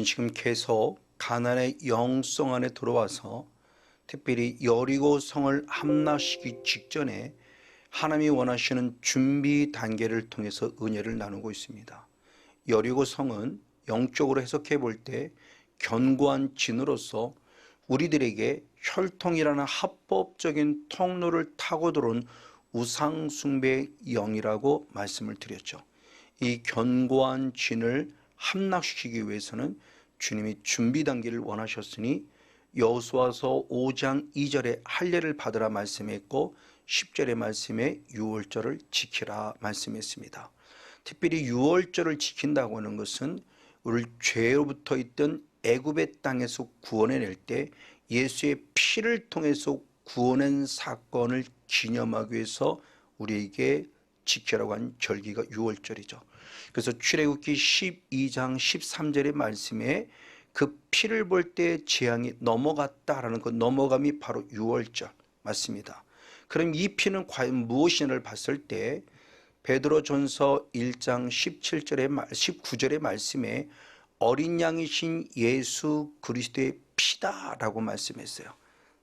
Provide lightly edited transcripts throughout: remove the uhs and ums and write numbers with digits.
우린 지금 계속 가나안의 영성 안에 들어와서 특별히 여리고 성을 함락시키기 직전에 하나님이 원하시는 준비 단계를 통해서 은혜를 나누고 있습니다. 여리고 성은 영적으로 해석해 볼 때 견고한 진으로서 우리들에게 혈통이라는 합법적인 통로를 타고 들어온 우상숭배의 영이라고 말씀을 드렸죠. 이 견고한 진을 함락시키기 위해서는 주님이 준비 단계를 원하셨으니 여호수아서 5장 2절에 할례를 받으라 말씀했고 10절의 말씀에 유월절을 지키라 말씀했습니다. 특별히 유월절을 지킨다고 하는 것은 우리를 죄로부터 있던 애굽의 땅에서 구원해낼 때 예수의 피를 통해서 구원한 사건을 기념하기 위해서 우리에게 지키라고 한 절기가 유월절이죠. 그래서 출애굽기 12장 13절의 말씀에 그 피를 볼 때 재앙이 넘어갔다라는 그 넘어감이 바로 유월절 맞습니다. 그럼 이 피는 과연 무엇이냐를 봤을 때 베드로전서 1장 19절의 말씀에 어린 양이신 예수 그리스도의 피다라고 말씀했어요.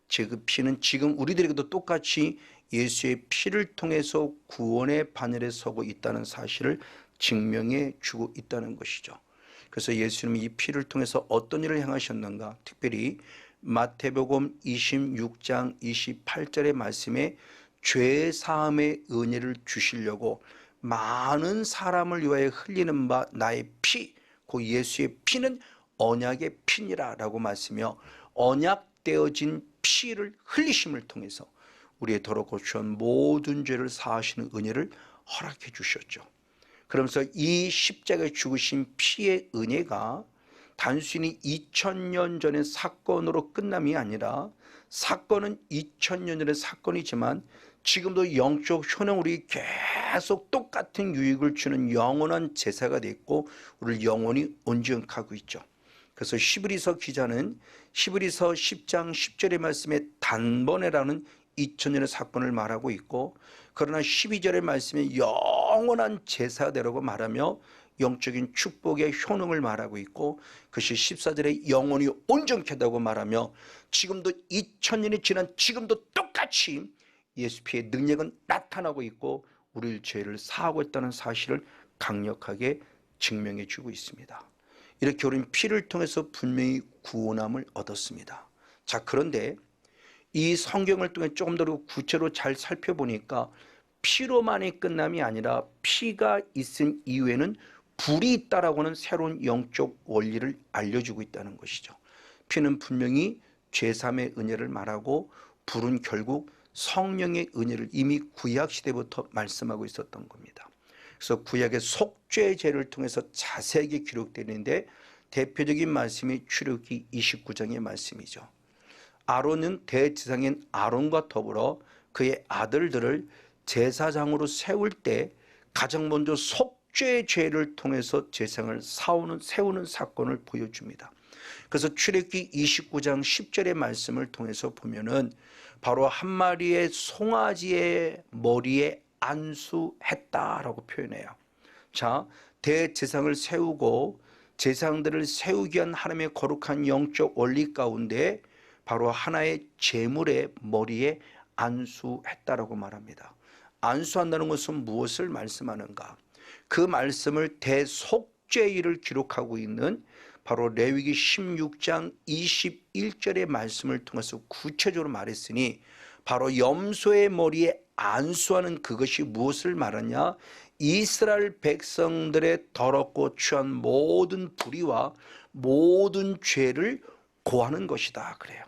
즉 그 피는 지금 우리들에게도 똑같이 예수의 피를 통해서 구원의 바늘에 서고 있다는 사실을 증명해 주고 있다는 것이죠. 그래서 예수님이 이 피를 통해서 어떤 일을 행하셨는가? 특별히 마태복음 26장 28절의 말씀에 죄 사함의 은혜를 주시려고 많은 사람을 위하여 흘리는 바 나의 피, 그 예수의 피는 언약의 피니라 라고 말씀하며 언약되어진 피를 흘리심을 통해서 우리의 더럽고 추한 모든 죄를 사하시는 은혜를 허락해 주셨죠. 그러면서 이 십자가에 죽으신 피의 은혜가 단순히 2000년 전의 사건으로 끝남이 아니라 사건은 2000년 전의 사건이지만 지금도 영적 효능 우리 계속 똑같은 유익을 주는 영원한 제사가 됐고 우리를 영원히 온전하고 있죠. 그래서 히브리서 기자는 히브리서 10장 10절의 말씀에 단번에라는 2000년의 사건을 말하고 있고 그러나 12절의 말씀에 영원한 제사대라고 말하며 영적인 축복의 효능을 말하고 있고 그것이 14절에 영원히 온전하다고 말하며 지금도 2000년이 지난 지금도 똑같이 예수 피의 능력은 나타나고 있고 우리의 죄를 사하고 있다는 사실을 강력하게 증명해 주고 있습니다. 이렇게 우리는 피를 통해서 분명히 구원함을 얻었습니다. 자, 그런데 이 성경을 통해 조금 더 구체로 잘 살펴보니까 피로만이 끝남이 아니라 피가 있은 이후에는 불이 있다라고 하는 새로운 영적 원리를 알려주고 있다는 것이죠. 피는 분명히 죄사함의 은혜를 말하고 불은 결국 성령의 은혜를 이미 구약시대부터 말씀하고 있었던 겁니다. 그래서 구약의 속죄제를 통해서 자세하게 기록되어 있는데 대표적인 말씀이 출애굽기 29장의 말씀이죠. 아론은 대제사장인 아론과 더불어 그의 아들들을 제사장으로 세울 때 가장 먼저 속죄의 죄를 통해서 제사장을 세우는 사건을 보여줍니다. 그래서 출애굽기 29장 10절의 말씀을 통해서 보면은 바로 한 마리의 송아지의 머리에 안수했다라고 표현해요. 자, 대제사장을 세우고 제사장들을 세우기 위한 하나님의 거룩한 영적 원리 가운데 바로 하나의 제물의 머리에 안수했다라고 말합니다. 안수한다는 것은 무엇을 말씀하는가? 그 말씀을 대속죄일을 기록하고 있는 바로 레위기 16장 21절의 말씀을 통해서 구체적으로 말했으니 바로 염소의 머리에 안수하는 그것이 무엇을 말하냐? 이스라엘 백성들의 더럽고 추한 모든 불의와 모든 죄를 고하는 것이다 그래요.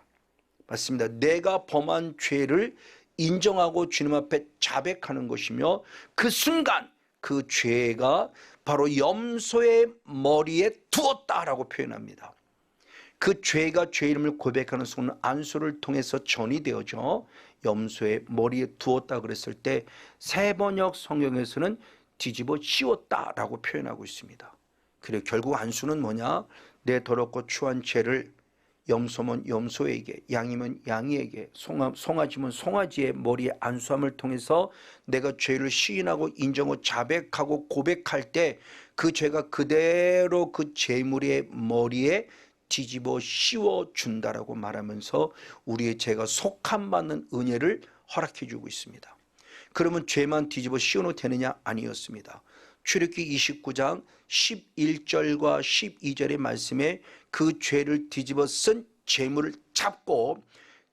맞습니다. 내가 범한 죄를 인정하고 주님 앞에 자백하는 것이며 그 순간 그 죄가 바로 염소의 머리에 두었다라고 표현합니다. 그 죄가 죄 이름을 고백하는 순간 안수를 통해서 전이되어져 염소의 머리에 두었다 그랬을 때 새번역 성경에서는 뒤집어 씌웠다라고 표현하고 있습니다. 그리고 결국 안수는 뭐냐? 내 더럽고 추한 죄를 염소면 염소에게, 양이면 양이에게, 송아지면 송아지의 머리에 안수함을 통해서 내가 죄를 시인하고 인정하고 자백하고 고백할 때 그 죄가 그대로 그 제물의 머리에 뒤집어 씌워 준다라고 말하면서 우리의 죄가 속함받는 은혜를 허락해 주고 있습니다. 그러면 죄만 뒤집어 씌워도 되느냐? 아니었습니다. 출애굽기 29장 11절과 12절의 말씀에 그 죄를 뒤집어 쓴 제물을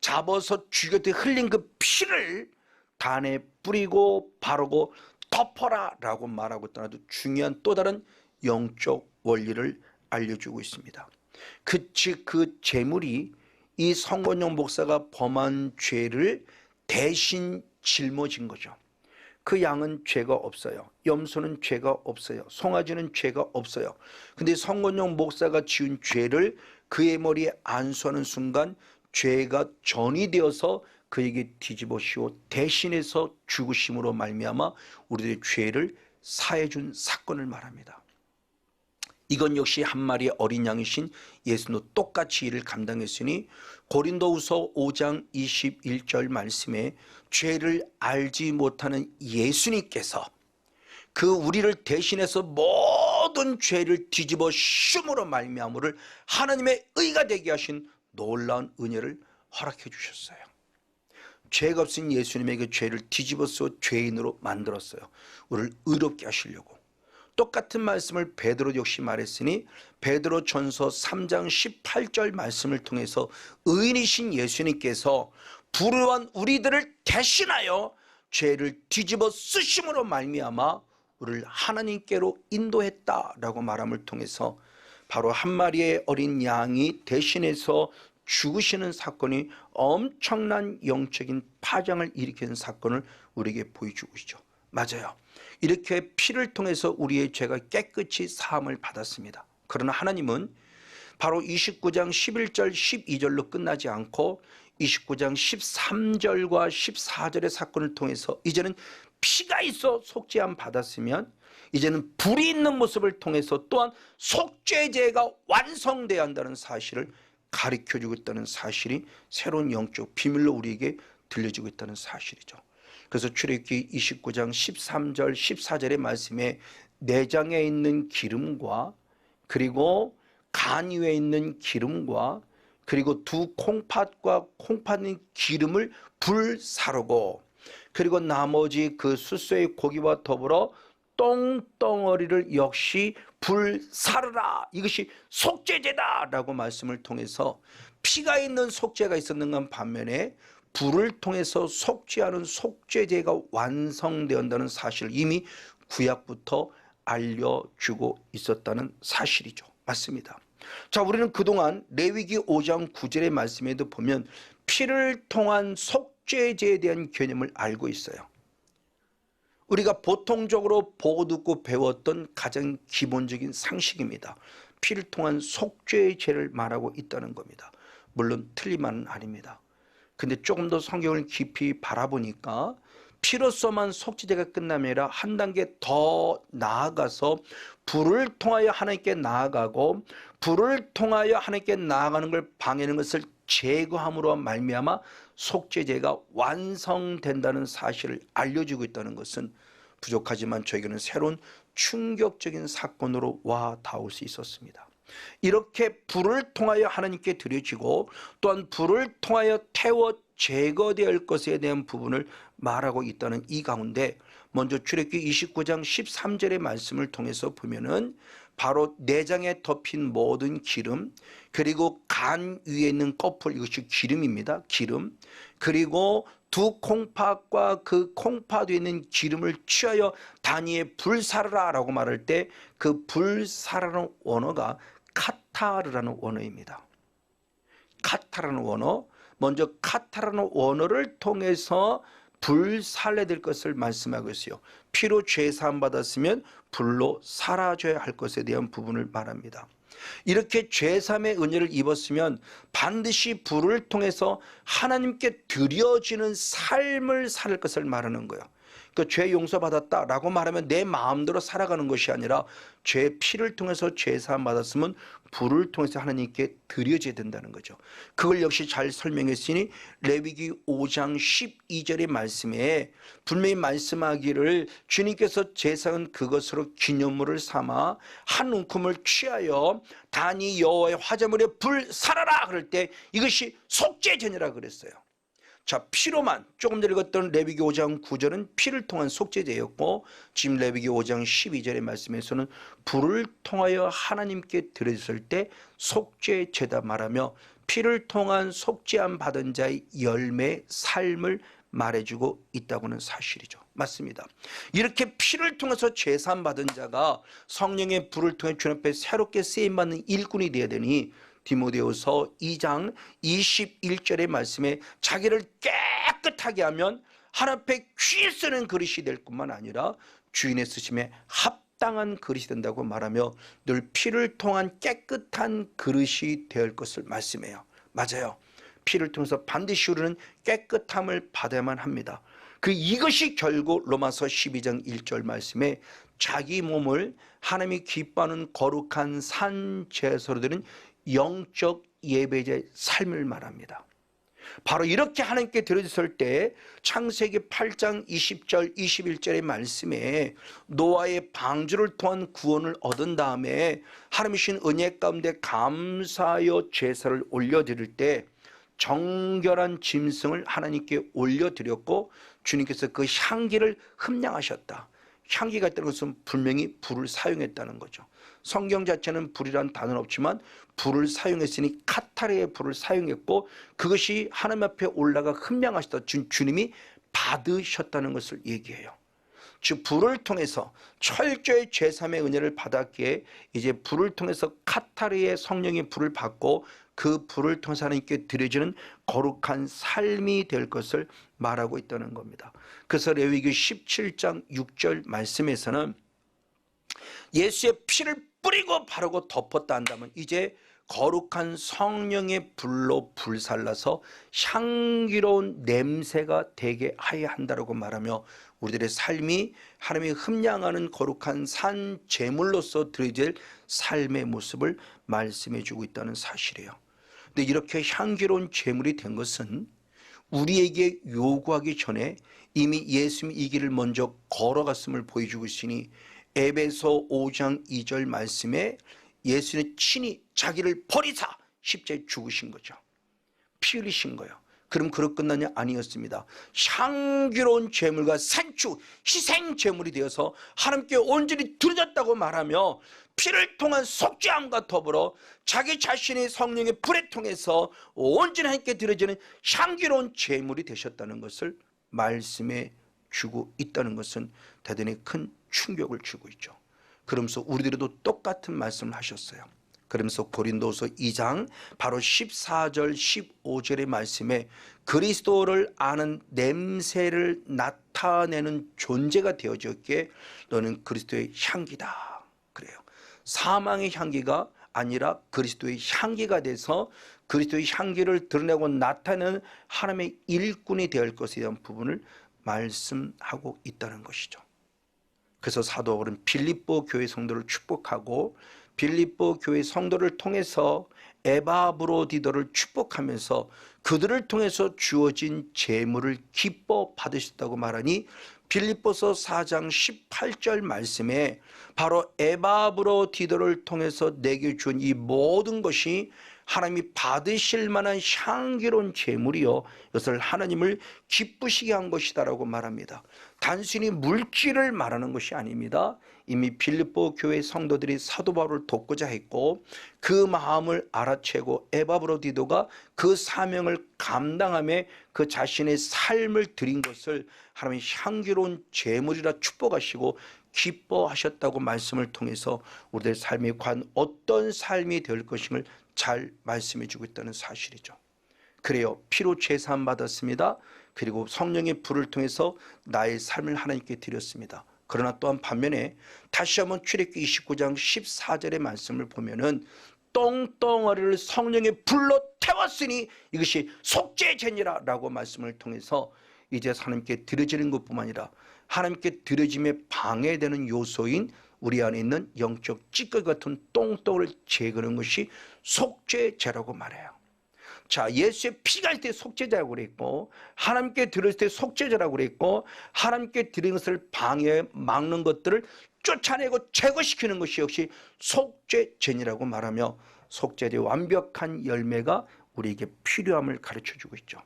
잡아서 죽일 때 흘린 그 피를 단에 뿌리고 바르고 덮어라 라고 말하고 있던 아주 중요한 또 다른 영적 원리를 알려주고 있습니다. 즉 그 제물이 이 성건용 목사가 범한 죄를 대신 짊어진 거죠. 그 양은 죄가 없어요. 염소는 죄가 없어요. 송아지는 죄가 없어요. 근데 성건용 목사가 지은 죄를 그의 머리에 안수하는 순간 죄가 전이 되어서 그에게 뒤집어 씌워 대신해서 죽으심으로 말미암아 우리들의 죄를 사해 준 사건을 말합니다. 이건 역시 한 마리의 어린 양이신 예수도 똑같이 이를 감당했으니 고린도후서 5장 21절 말씀에 죄를 알지 못하는 예수님께서 그 우리를 대신해서 모든 죄를 뒤집어 씌움으로 말미암음을 하나님의 의가 되게 하신 놀라운 은혜를 허락해 주셨어요. 죄가 없인 예수님에게 죄를 뒤집어서 죄인으로 만들었어요. 우리를 의롭게 하시려고. 똑같은 말씀을 베드로 역시 말했으니 베드로 전서 3장 18절 말씀을 통해서 의인이신 예수님께서 불의한 우리들을 대신하여 죄를 뒤집어 쓰심으로 말미암아 우리를 하나님께로 인도했다라고 말함을 통해서 바로 한 마리의 어린 양이 대신해서 죽으시는 사건이 엄청난 영적인 파장을 일으키는 사건을 우리에게 보여주고 있죠. 맞아요. 이렇게 피를 통해서 우리의 죄가 깨끗이 사함을 받았습니다. 그러나 하나님은 바로 29장 11절 12절로 끝나지 않고 29장 13절과 14절의 사건을 통해서 이제는 피가 있어 속죄함 받았으면 이제는 불이 있는 모습을 통해서 또한 속죄제가 완성되어야 한다는 사실을 가르쳐주고 있다는 사실이 새로운 영적 비밀로 우리에게 들려지고 있다는 사실이죠. 그래서 출애굽기 29장 13절 14절의 말씀에 내장에 있는 기름과 그리고 간 위에 있는 기름과 그리고 두 콩팥과 콩팥의 기름을 불사르고 그리고 나머지 그 숫소의 고기와 더불어 똥덩어리를 역시 불사르라. 이것이 속죄제다 라고 말씀을 통해서 피가 있는 속죄가 있었는가 반면에 불을 통해서 속죄하는 속죄제가 완성되었다는 사실을 이미 구약부터 알려주고 있었다는 사실이죠. 맞습니다. 자, 우리는 그동안 레위기 5장 9절의 말씀에도 보면 피를 통한 속죄제에 대한 개념을 알고 있어요. 우리가 보통적으로 보고 듣고 배웠던 가장 기본적인 상식입니다. 피를 통한 속죄제를 말하고 있다는 겁니다. 물론 틀리만은 아닙니다. 근데 조금 더 성경을 깊이 바라보니까 피로서만 속죄제가 끝남이 아니라 한 단계 더 나아가서 불을 통하여 하나님께 나아가고 불을 통하여 하나님께 나아가는 걸 방해하는 것을 제거함으로 말미암아 속죄제가 완성된다는 사실을 알려주고 있다는 것은 부족하지만 저에게는 새로운 충격적인 사건으로 와 닿을 수 있었습니다. 이렇게 불을 통하여 하나님께 드려지고 또한 불을 통하여 태워 제거될 것에 대한 부분을 말하고 있다는 이 가운데 먼저 출애굽기 29장 13절의 말씀을 통해서 보면은 바로 내장에 덮인 모든 기름 그리고 간 위에 있는 꺼풀 이것이 기름입니다. 기름 그리고 두 콩팥과 그 콩팥 위에 있는 기름을 취하여 단위에 불사르라 라고 말할 때 그 불사르라는 원어가 카타르라는 원어입니다. 카타라는 원어 먼저 카타라는 원어를 통해서 불살려야 될 것을 말씀하고 있어요. 피로 죄 사함 받았으면 불로 사라져야 할 것에 대한 부분을 말합니다. 이렇게 죄 사함의 은혜를 입었으면 반드시 불을 통해서 하나님께 드려지는 삶을 살 것을 말하는 거예요. 그 죄 용서받았다라고 말하면 내 마음대로 살아가는 것이 아니라 죄 피를 통해서 죄 사함 받았으면 불을 통해서 하나님께 드려져야 된다는 거죠. 그걸 역시 잘 설명했으니 레위기 5장 12절의 말씀에 분명히 말씀하기를 주님께서 제사는 그것으로 기념물을 삼아 한 움큼을 취하여 단이 여호와의 화제물에 불 살아라 그럴 때 이것이 속죄제니라 그랬어요. 자, 피로만, 조금 전에 읽었던 레위기 5장 9절은 피를 통한 속죄제였고 지금 레위기 5장 12절의 말씀에서는 불을 통하여 하나님께 드렸을 때 속죄제다 말하며 피를 통한 속죄함 받은 자의 열매 삶을 말해주고 있다고는 사실이죠. 맞습니다. 이렇게 피를 통해서 제사함 받은 자가 성령의 불을 통해 주님 앞에 새롭게 쓰임받는 일꾼이 되어야 되니 디모데후서 2장 21절의 말씀에 자기를 깨끗하게 하면 하나님 앞에 귀 쓰는 그릇이 될 뿐만 아니라 주인의 쓰심에 합당한 그릇이 된다고 말하며 늘 피를 통한 깨끗한 그릇이 될 것을 말씀해요. 맞아요. 피를 통해서 반드시 우리는 깨끗함을 받아야만 합니다. 이것이 결국 로마서 12장 1절 말씀에 자기 몸을 하나님이 기뻐하는 거룩한 산 제사로 드리는 영적 예배자의 삶을 말합니다. 바로 이렇게 하나님께 드려졌을 때 창세기 8장 20절 21절의 말씀에 노아의 방주를 통한 구원을 얻은 다음에 하나님이 주신 은혜 가운데 감사하여 제사를 올려드릴 때 정결한 짐승을 하나님께 올려드렸고 주님께서 그 향기를 흠량하셨다. 향기가 있다는 것은 분명히 불을 사용했다는 거죠. 성경 자체는 불이란 단어는 없지만 불을 사용했으니 카타르의 불을 사용했고 그것이 하나님 앞에 올라가 흠량하셨다. 주님이 받으셨다는 것을 얘기해요. 즉 불을 통해서 철저히 제3의 은혜를 받았기에 이제 불을 통해서 카타르의 성령의 불을 받고 그 불을 통해서 하나님께 드려지는 거룩한 삶이 될 것을 말하고 있다는 겁니다. 그래서 레위기 17장 6절 말씀에서는 예수의 피를 뿌리고 바르고 덮었다 한다면 이제 거룩한 성령의 불로 불살라서 향기로운 냄새가 되게 하여야 한다고 말하며 우리들의 삶이 하나님이 흠량하는 거룩한 산 제물로서 드려질 삶의 모습을 말씀해 주고 있다는 사실이에요. 근데 이렇게 향기로운 제물이 된 것은 우리에게 요구하기 전에 이미 예수님이 이 길을 먼저 걸어갔음을 보여주고 있으니 에베소 5장 2절 말씀에 예수는 친히 자기를 버리사 십자가에 죽으신 거죠. 피 흘리신 거예요. 그럼 그렇게 끝나냐? 아니었습니다. 향기로운 제물과 산축 희생 제물이 되어서 하나님께 온전히 드려졌다고 말하며 피를 통한 속죄함과 더불어 자기 자신의 성령의 불에 통해서 온전히 하나님께 드려지는 향기로운 제물이 되셨다는 것을 말씀해 주고 있다는 것은 대단히 큰 충격을 주고 있죠. 그러면서 우리들도 똑같은 말씀을 하셨어요. 그러면서 고린도서 2장 바로 14절 15절의 말씀에 그리스도를 아는 냄새를 나타내는 존재가 되어졌기에 너는 그리스도의 향기다 그래요. 사망의 향기가 아니라 그리스도의 향기가 돼서 그리스도의 향기를 드러내고 나타내는 하나님의 일꾼이 될 것에 대한 부분을 말씀하고 있다는 것이죠. 그래서 사도 바울은 빌립보 교회 성도를 축복하고 빌립보 교회 성도를 통해서 에바브로디도를 축복하면서 그들을 통해서 주어진 재물을 기뻐 받으셨다고 말하니 빌립보서 4장 18절 말씀에 바로 에바브로디도를 통해서 내게 준 이 모든 것이 하나님이 받으실 만한 향기로운 제물이요 이것을 하나님을 기쁘시게 한 것이다라고 말합니다. 단순히 물질을 말하는 것이 아닙니다. 이미 빌립보 교회 성도들이 사도 바울을 돕고자 했고 그 마음을 알아채고 에바브로디도가 그 사명을 감당함에 그 자신의 삶을 드린 것을 하나님이 향기로운 제물이라 축복하시고 기뻐하셨다고 말씀을 통해서 우리의 삶이 과연 어떤 삶이 될 것임을 잘 말씀해 주고 있다는 사실이죠. 그래요. 피로 제사함 받았습니다. 그리고 성령의 불을 통해서 나의 삶을 하나님께 드렸습니다. 그러나 또한 반면에 다시 한번 출애굽기 29장 14절의 말씀을 보면은 똥덩어리를 성령의 불로 태웠으니 이것이 속죄제니라 라고 말씀을 통해서 이제 하나님께 드려지는 것뿐만 아니라 하나님께 드려짐에 방해되는 요소인 우리 안에 있는 영적 찌꺼기 같은 똥덩을 제거하는 것이 속죄제라고 말해요. 자, 예수의 피가 할 때 속죄제라고 그랬고, 하나님께 드렸을 때 속죄제라고 그랬고, 하나님께 드린 것을 방해 막는 것들을 쫓아내고 제거시키는 것이 역시 속죄제라고 말하며, 속죄제의 완벽한 열매가 우리에게 필요함을 가르쳐주고 있죠.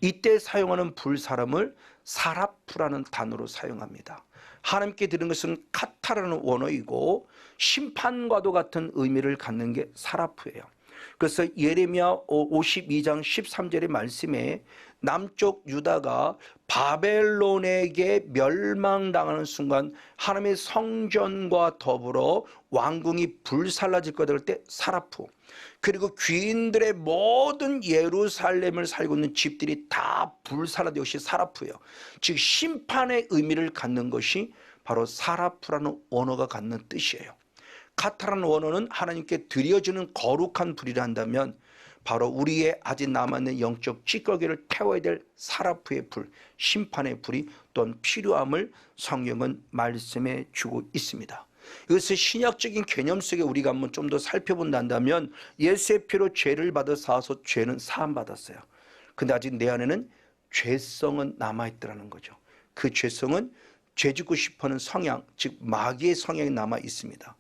이때 사용하는 불사람을 사라프라는 단어로 사용합니다. 하나님께 드린 것은 카타라는 원어이고 심판과도 같은 의미를 갖는 게 사라프예요. 그래서 예레미야 52장 13절의 말씀에 남쪽 유다가 바벨론에게 멸망당하는 순간 하나님의 성전과 더불어 왕궁이 불살라질 거다 할 때 사라프, 그리고 귀인들의 모든 예루살렘을 살고 있는 집들이 다 불살라된 것이 사라프예요. 즉 심판의 의미를 갖는 것이 바로 사라프라는 언어가 갖는 뜻이에요. 카타라는 원어는 하나님께 드려지는 거룩한 불이라 한다면 바로 우리의 아직 남아있는 영적 찌꺼기를 태워야 될 사라프의 불, 심판의 불이 또한 필요함을 성경은 말씀해 주고 있습니다. 이것을 신약적인 개념 속에 우리가 한번 좀 더 살펴본다면 예수의 피로 죄를 받아 사하서 죄는 사함받았어요. 근데 아직 내 안에는 죄성은 남아있더라는 거죠. 그 죄성은 죄 짓고 싶어하는 성향, 즉 마귀의 성향이 남아 있습니다.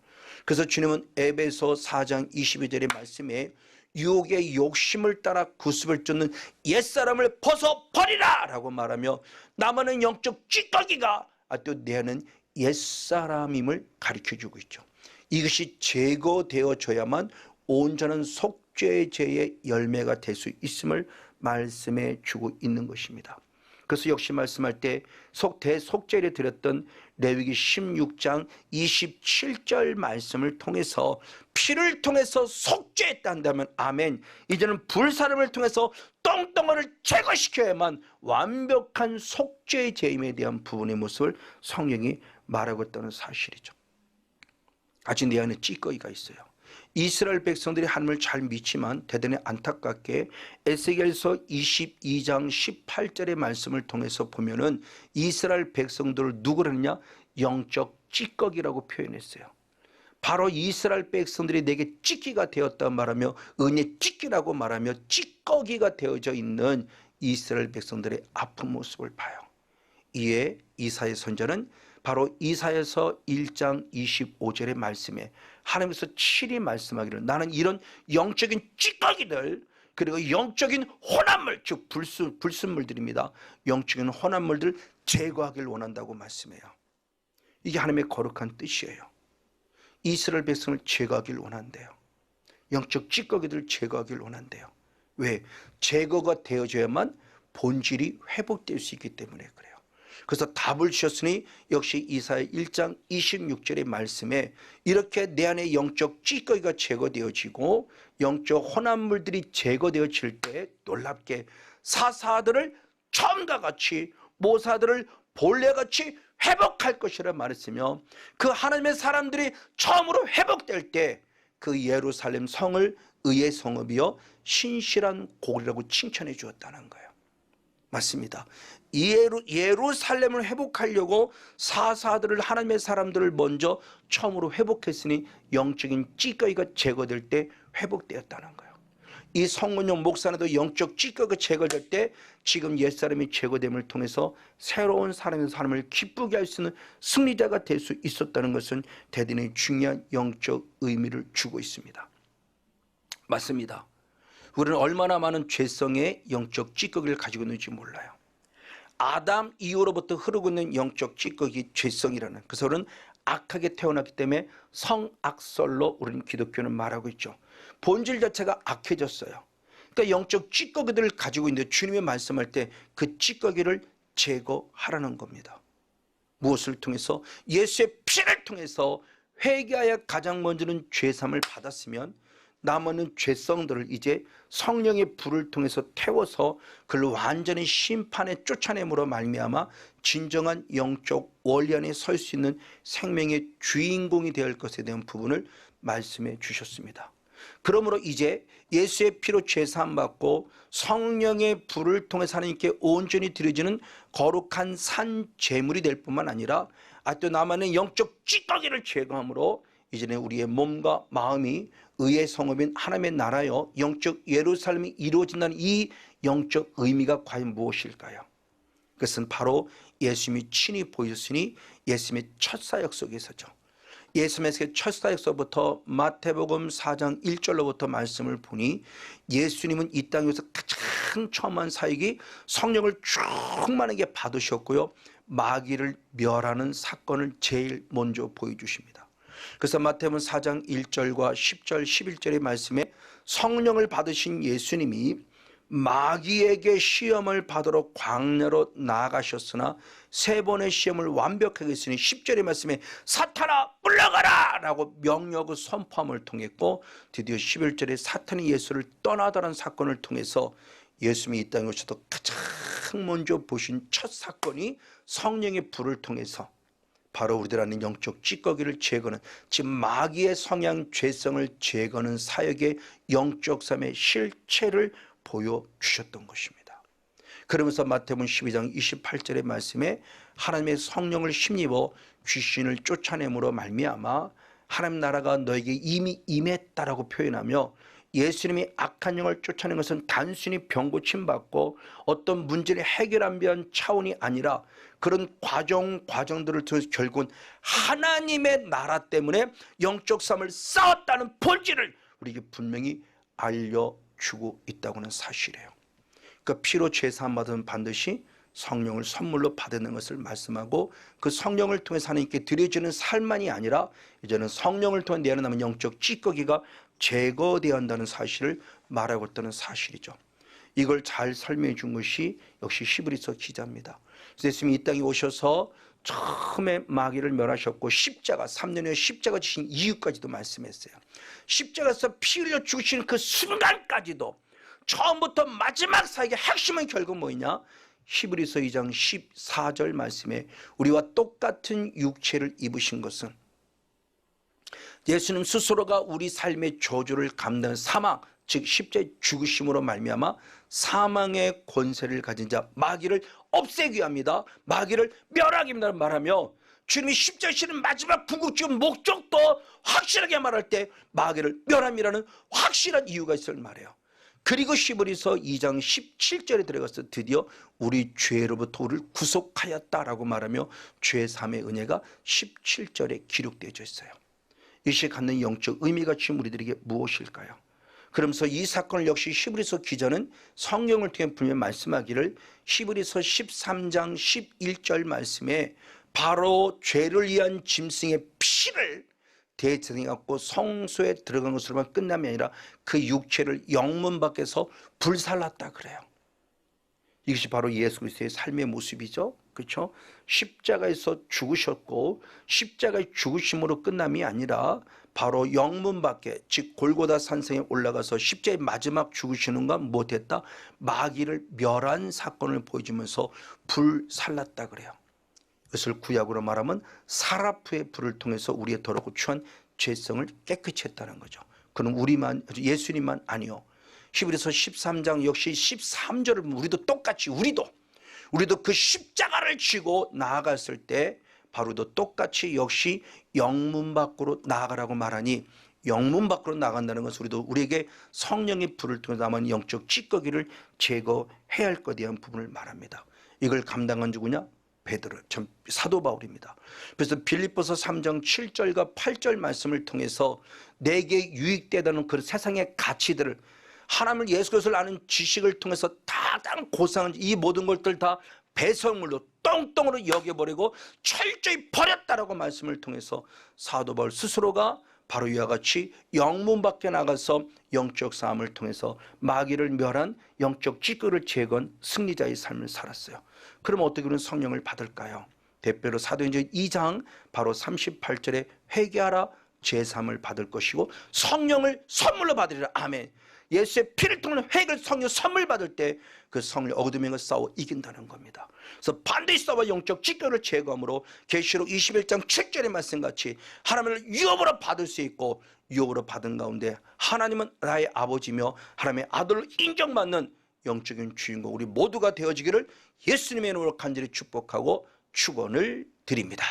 그래서 주님은 에베소 4장 22절의 말씀에 유혹의 욕심을 따라 구습을 쫓는 옛사람을 벗어버리라 라고 말하며 남아는 영적 찌꺼기가 또 내 안은 옛사람임을 가르쳐주고 있죠. 이것이 제거되어져야만 온전한 속죄제의 열매가 될 수 있음을 말씀해 주고 있는 것입니다. 그래서 역시 말씀할 때 대속죄를 드렸던 레위기 16장 27절 말씀을 통해서 피를 통해서 속죄했다 한다면 아멘. 이제는 불사름을 통해서 똥덩어리를 제거시켜야만 완벽한 속죄의 제임에 대한 부분의 모습을 성령이 말하고 있다는 사실이죠. 아직 내 안에 찌꺼기가 있어요. 이스라엘 백성들이 하나님을 잘 믿지만 대단히 안타깝게 에스겔서 22장 18절의 말씀을 통해서 보면은 이스라엘 백성들을 누구를 했냐? 영적 찌꺼기라고 표현했어요. 바로 이스라엘 백성들이 내게 찌꺼기가 되었다 말하며 은혜 찌꺼기라고 말하며 찌꺼기가 되어져 있는 이스라엘 백성들의 아픈 모습을 봐요. 이에 이사야 선지자는 바로 이사야서 1장 25절의 말씀에 하나님께서 칠히 말씀하기를 나는 이런 영적인 찌꺼기들 그리고 영적인 혼합물 즉 불순물들입니다. 영적인 혼합물들을 제거하기를 원한다고 말씀해요. 이게 하나님의 거룩한 뜻이에요. 이스라엘 백성을 제거하기를 원한대요. 영적 찌꺼기들을 제거하기를 원한대요. 왜? 제거가 되어져야만 본질이 회복될 수 있기 때문에 그래요. 그래서 답을 주셨으니 역시 이사야 1장 26절의 말씀에 이렇게 내 안에 영적 찌꺼기가 제거되어지고 영적 혼합물들이 제거되어질 때 놀랍게 사사들을 처음과 같이 모사들을 본래같이 회복할 것이라 말했으며 그 하나님의 사람들이 처음으로 회복될 때 그 예루살렘 성을 의의 성읍이여 신실한 고리라고 칭찬해 주었다는 거예요. 맞습니다. 예루살렘을 회복하려고 사사들을 하나님의 사람들을 먼저 처음으로 회복했으니 영적인 찌꺼기가 제거될 때 회복되었다는 거예요. 이 성문용 목산에도 영적 찌꺼기가 제거될 때 지금 옛사람이 제거됨을 통해서 새로운 사람의 삶을 기쁘게 할 수 있는 승리자가 될 수 있었다는 것은 대단히 중요한 영적 의미를 주고 있습니다. 맞습니다. 우리는 얼마나 많은 죄성의 영적 찌꺼기를 가지고 있는지 몰라요. 아담 이후로부터 흐르고 있는 영적 찌꺼기 죄성이라는 그래서 우리는 악하게 태어났기 때문에 성악설로 우리는 기독교는 말하고 있죠. 본질 자체가 악해졌어요. 그러니까 영적 찌꺼기들을 가지고 있는데 주님이 말씀할 때 그 찌꺼기를 제거하라는 겁니다. 무엇을 통해서? 예수의 피를 통해서 회개하여 가장 먼저는 죄사함을 받았으면 남은 죄성들을 이제 성령의 불을 통해서 태워서 그를 완전히 심판에 쫓아냄으로 말미암아 진정한 영적 원리 안에 설 수 있는 생명의 주인공이 될 것에 대한 부분을 말씀해 주셨습니다. 그러므로 이제 예수의 피로 죄사함 받고 성령의 불을 통해서 하나님께 온전히 드려지는 거룩한 산 제물이 될 뿐만 아니라 아직도 남아있는 영적 찌꺼기를 제거함으로 이제는 우리의 몸과 마음이 의의 성읍인 하나님의 나라여 영적 예루살렘이 이루어진다는 이 영적 의미가 과연 무엇일까요? 그것은 바로 예수님이 친히 보여주시니 예수님의 첫 사역 속에서죠. 예수님의 첫 사역서부터 마태복음 4장 1절로부터 말씀을 보니 예수님은 이 땅에서 가장 처음한 사역이 성령을 충만하게 받으셨고요, 마귀를 멸하는 사건을 제일 먼저 보여주십니다. 그래서 마태복음 4장 1절과 10절 11절의 말씀에 성령을 받으신 예수님이 마귀에게 시험을 받으러 광야로 나아가셨으나 세 번의 시험을 완벽하게 했으니 10절의 말씀에 사탄아 물러가라 라고 명령하고 선포함을 통했고, 드디어 11절에 사탄이 예수를 떠나다는 사건을 통해서 예수님이 이 땅에 오셔서 가장 먼저 보신 첫 사건이 성령의 불을 통해서 바로 우리들 안에 영적 찌꺼기를 제거하는, 지금 마귀의 성향 죄성을 제거하는 사역의 영적 삶의 실체를 보여주셨던 것입니다. 그러면서 마태복음 12장 28절의 말씀에 하나님의 성령을 힘입어 귀신을 쫓아내므로 말미암아 하나님 나라가 너에게 이미 임했다라고 표현하며, 예수님이 악한 영을 쫓아낸 것은 단순히 병고침 받고 어떤 문제를 해결한 위한 차원이 아니라 그런 과정들을 통해서 결국은 하나님의 나라 때문에 영적 삶을 쌓았다는 본질을 우리에게 분명히 알려주고 있다고 하는 사실이에요. 그 피로 죄사함 받으면 반드시 성령을 선물로 받는 것을 말씀하고, 그 성령을 통해서 하나님께 드려지는 삶만이 아니라 이제는 성령을 통해 내 안에 남은 영적 찌꺼기가 제거되어야 한다는 사실을 말하고 있다는 사실이죠. 이걸 잘 설명해 준 것이 역시 히브리서 기자입니다. 예수님이 이 땅에 오셔서 처음에 마귀를 멸하셨고 십자가 3년 후에 십자가 지신 이유까지도 말씀했어요. 십자가에서 피 흘려 죽으시는 그 순간까지도 처음부터 마지막 사역의 핵심은 결국 뭐냐? 히브리서 2장 14절 말씀에 우리와 똑같은 육체를 입으신 것은 예수님 스스로가 우리 삶의 저주를 감당한 사망, 즉 십자의 죽으심으로 말미암아 사망의 권세를 가진 자 마귀를 없애기 위함이다, 마귀를 멸하기 위함이다 말하며, 주님이 십자가에 지는 마지막 궁극적 목적도 확실하게 말할 때 마귀를 멸함이라는 확실한 이유가 있을 말이에요. 그리고 히브리서 2장 17절에 들어가서 드디어 우리 죄로부터 우리를 구속하였다라고 말하며 죄 사함의 은혜가 17절에 기록되어 있어요. 이것이 갖는 영적 의미가 지금 우리들에게 무엇일까요? 그러면서 이 사건을 역시 히브리서 기자는 성령을 통해 분명히 말씀하기를, 히브리서 13장 11절 말씀에 바로 죄를 위한 짐승의 피를 대제사장이 갖고 성소에 들어간 것으로만 끝남이 아니라 그 육체를 영문 밖에서 불살랐다 그래요. 이것이 바로 예수 그리스도의 삶의 모습이죠. 그렇죠? 십자가에서 죽으셨고 십자가의 죽으심으로 끝남이 아니라 바로 영문 밖에, 즉 골고다 산성에 올라가서 십자가의 마지막 죽으시는 건 못했다, 마귀를 멸한 사건을 보여주면서 불살랐다 그래요. 이것을 구약으로 말하면 사라프의 불을 통해서 우리의 더럽고 추한 죄성을 깨끗이 했다는 거죠. 그럼 우리만, 예수님만 아니요, 히브리서 13장 역시 13절을 보면 우리도 똑같이 우리도 그 십자가를 지고 나아갔을 때 바로도 똑같이 역시 영문 밖으로 나아가라고 말하니, 영문 밖으로 나간다는 것은 우리에게 성령의 불을 통해 남은 영적 찌꺼기를 제거해야 할 것에 대한 부분을 말합니다. 이걸 감당한 누구냐? 베드로, 참 사도 바울입니다. 그래서 빌립보서 3장 7절과 8절 말씀을 통해서 내게 유익되다는 그 세상의 가치들을, 하나님을 예수 그리스도를 아는 지식을 통해서 가장 고상한 이 모든 것들 다 배설물로 똥똥으로 여겨버리고 철저히 버렸다라고 말씀을 통해서 사도 바울 스스로가 바로 이와 같이 영문 밖에 나가서 영적 싸움을 통해서 마귀를 멸한 영적 찌꺼기를 제거한 승리자의 삶을 살았어요. 그럼 어떻게 그런 성령을 받을까요? 대표로 사도행전 2장 바로 38절에 회개하라 제3을 받을 것이고 성령을 선물로 받으리라. 아멘. 예수의 피를 통한 회개를 성령 선물 받을 때 그 성령 어둠의 싸워 이긴다는 겁니다. 그래서 반드시 싸워 영적 직결을 제거함으로 계시록 21장 7절의 말씀같이 하나님을 유업으로 받을 수 있고 유업으로 받은 가운데 하나님은 나의 아버지며 하나님의 아들로 인정받는 영적인 주인공 우리 모두가 되어지기를 예수님의 이름으로 간절히 축복하고 축원을 드립니다.